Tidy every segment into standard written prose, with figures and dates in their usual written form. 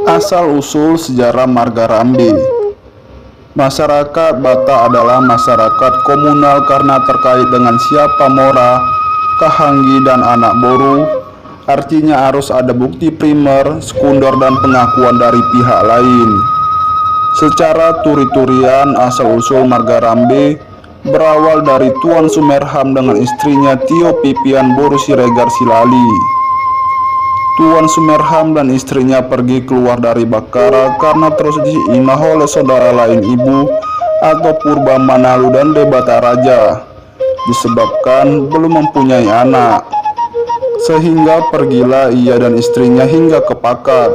Asal-usul sejarah marga Rambe. Masyarakat Batak adalah masyarakat komunal karena terkait dengan siapa Mora, Kahanggi, dan anak Boru. Artinya harus ada bukti primer, sekunder, dan pengakuan dari pihak lain. Secara turi-turian, asal-usul marga Rambe berawal dari Tuan Sumerham dengan istrinya Tio Pipian Boru Siregar Silali. Tuan Sumerham dan istrinya pergi keluar dari Bakara karena terus diinah oleh saudara lain ibu atau Purba Manalu dan Debata Raja, disebabkan belum mempunyai anak. Sehingga pergilah ia dan istrinya hingga ke Pakat,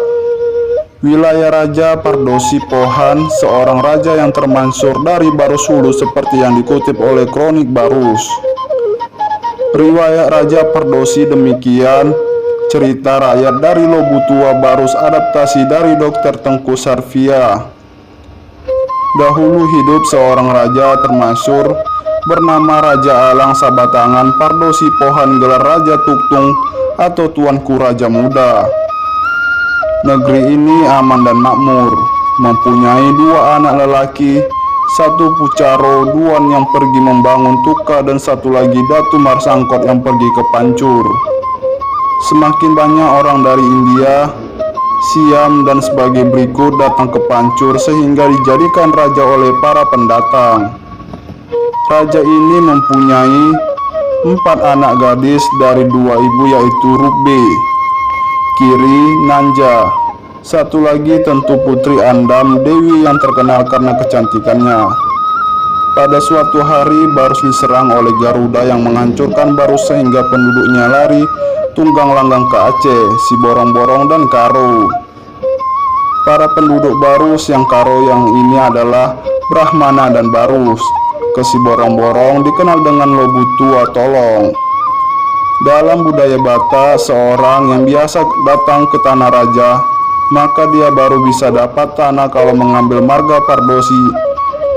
wilayah Raja Pardosi Pohan, seorang raja yang termansur dari Barus Hulu seperti yang dikutip oleh Kronik Barus. Riwayat Raja Pardosi demikian. Cerita rakyat dari Lobutua Barus, adaptasi dari Dr. Tengku Sarvia. Dahulu hidup seorang raja termasyhur bernama Raja Alang Sabatangan Pardosi Pohan, gelar Raja Tuktung atau Tuanku Raja Muda. Negeri ini aman dan makmur, mempunyai dua anak lelaki, satu Pucaro, Duan yang pergi membangun Tuka, dan satu lagi Datu Marsangkot yang pergi ke Pancur. Semakin banyak orang dari India, Siam, dan sebagai berikut datang ke Pancur sehingga dijadikan raja oleh para pendatang. Raja ini mempunyai 4 anak gadis dari 2 ibu, yaitu Rukbe, Kiri, Nanja. Satu lagi tentu Putri Andam, Dewi yang terkenal karena kecantikannya. Pada suatu hari Barus diserang oleh Garuda yang menghancurkan Barus sehingga penduduknya lari tunggang langgang ke Aceh, Siborong-Borong, dan Karo. Para penduduk Barus yang Karo yang ini adalah Brahmana dan Barus. Ke Siborong-Borong dikenal dengan Lobutua Tolong. Dalam budaya Batak, seorang yang biasa datang ke tanah raja, maka dia baru bisa dapat tanah kalau mengambil marga Pardosi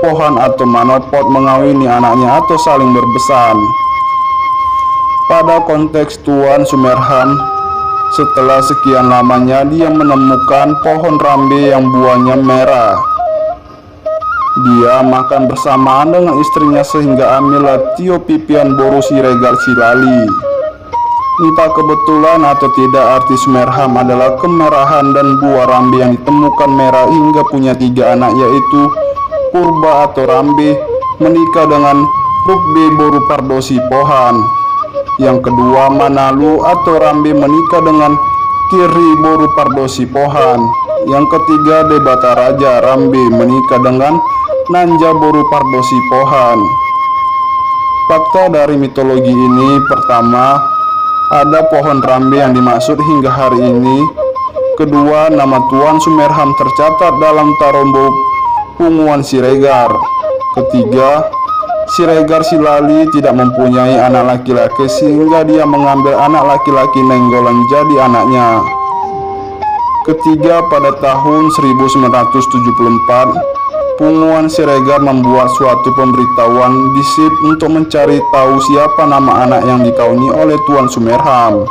Pohan atau Manopot, mengawini anaknya atau saling berbesan. Pada konteks Tuan Sumerham, setelah sekian lamanya dia menemukan pohon rambe yang buahnya merah. Dia makan bersamaan dengan istrinya sehingga ambillah Tio Pipian Boru Siregar Silali. Entah kebetulan atau tidak, arti Sumerham adalah kemerahan dan buah rambe yang ditemukan merah hingga punya 3 anak, yaitu Purba atau Rambe menikah dengan Rukbe Boru Pardosi Pohan. Yang kedua, Manalu atau Rambe menikah dengan Kiri Boru Pardosi Pohan. Yang ketiga, Debata Raja Rambe menikah dengan Nanja Boru Pardosi Pohan. Fakta dari mitologi ini: pertama, ada pohon rambe yang dimaksud hingga hari ini. Kedua, nama Tuan Sumerham tercatat dalam Tarombo Punguan Siregar. Ketiga, Siregar Silali tidak mempunyai anak laki-laki sehingga dia mengambil anak laki-laki Nenggolan jadi anaknya. Ketiga, pada tahun 1974, Punguan Siregar membuat suatu pemberitahuan di SIP untuk mencari tahu siapa nama anak yang dikauni oleh Tuan Sumerham.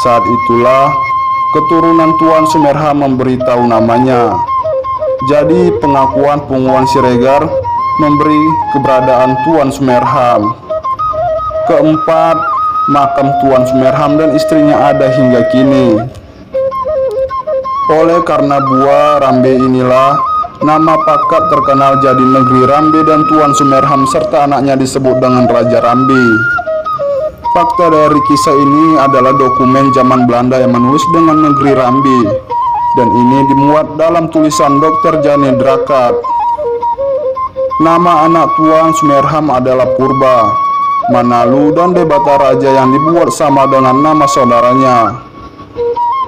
Saat itulah keturunan Tuan Sumerham memberitahu namanya. Jadi pengakuan Punguan Siregar memberi keberadaan Tuan Sumerham. Keempat, makam Tuan Sumerham dan istrinya ada hingga kini. Oleh karena buah rambe inilah nama Pakat terkenal jadi negeri Rambe, dan Tuan Sumerham serta anaknya disebut dengan Raja Rambe. Fakta dari kisah ini adalah dokumen zaman Belanda yang menulis dengan negeri Rambe, dan ini dimuat dalam tulisan Dr. Jane Drakat. Nama anak Tuan Sumerham adalah Purba, Manalu, dan Debata Raja yang dibuat sama dengan nama saudaranya.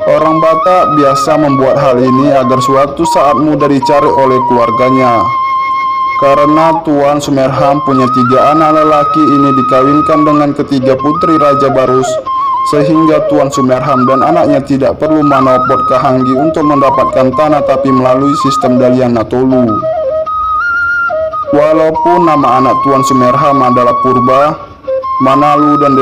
Orang Batak biasa membuat hal ini agar suatu saat mudah dicari oleh keluarganya. Karena Tuan Sumerham punya 3 anak lelaki, ini dikawinkan dengan ketiga putri Raja Barus, sehingga Tuan Sumerham dan anaknya tidak perlu manopot Kahanggi untuk mendapatkan tanah, tapi melalui sistem Dalian Natolu. Walaupun nama anak Tuan Sumerham adalah Purba, Manalu, dan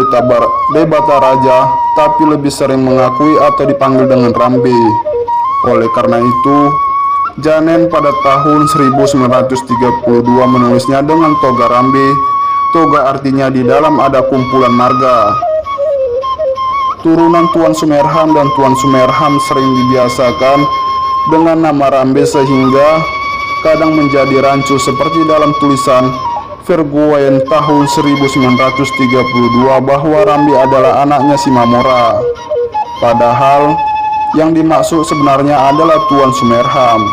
Debata Raja, tapi lebih sering mengakui atau dipanggil dengan Rambe. Oleh karena itu, Janen pada tahun 1932 menulisnya dengan toga Rambe. Toga artinya di dalam ada kumpulan marga. Turunan Tuan Sumerham dan Tuan Sumerham sering dibiasakan dengan nama Rambe sehingga kadang menjadi rancu seperti dalam tulisan Vergoen tahun 1932 bahwa Rambe adalah anaknya Simamora. Padahal yang dimaksud sebenarnya adalah Tuan Sumerham.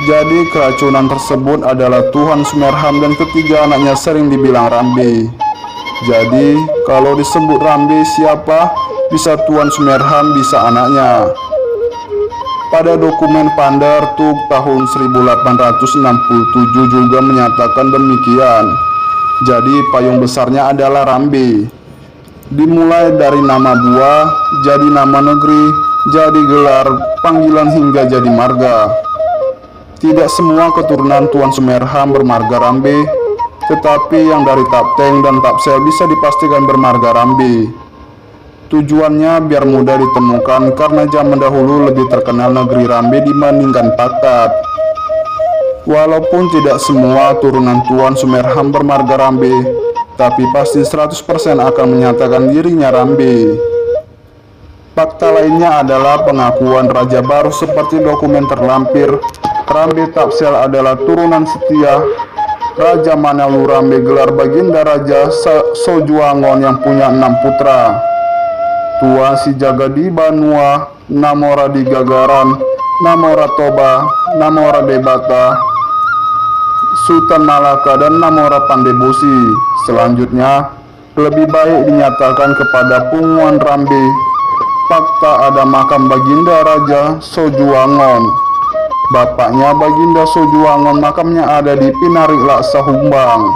Jadi keracunan tersebut adalah Tuan Sumerham dan ketiga anaknya sering dibilang Rambe. Jadi kalau disebut Rambe siapa? Bisa Tuan Sumerham, bisa anaknya. Pada dokumen Pandartuk tahun 1867 juga menyatakan demikian. Jadi payung besarnya adalah Rambe. Dimulai dari nama buah, jadi nama negeri, jadi gelar, panggilan hingga jadi marga. Tidak semua keturunan Tuan Sumerham bermarga Rambe, tetapi yang dari Tapteng dan Tapsel bisa dipastikan bermarga Rambe. Tujuannya biar mudah ditemukan karena zaman dahulu lebih terkenal negeri Rambe dibandingkan Pakat. Walaupun tidak semua turunan Tuan Sumerham bermarga Rambe, tapi pasti 100% akan menyatakan dirinya Rambe. Fakta lainnya adalah pengakuan Raja Baru seperti dokumen terlampir. Rambe Tapsel adalah turunan setia Raja Manalu Rambe gelar Baginda Raja Sojuangon yang punya 6 putra. Tua si jaga di Banua, Namora di Gagaran, Namora Toba, Namora Debata, Sultan Malaka, dan Namora Pandebosi. Selanjutnya, lebih baik dinyatakan kepada Punguan Rambe. Fakta ada makam Baginda Raja Sojuangon. Bapaknya Baginda Sojuangon makamnya ada di Pinarik Laksa Humbang.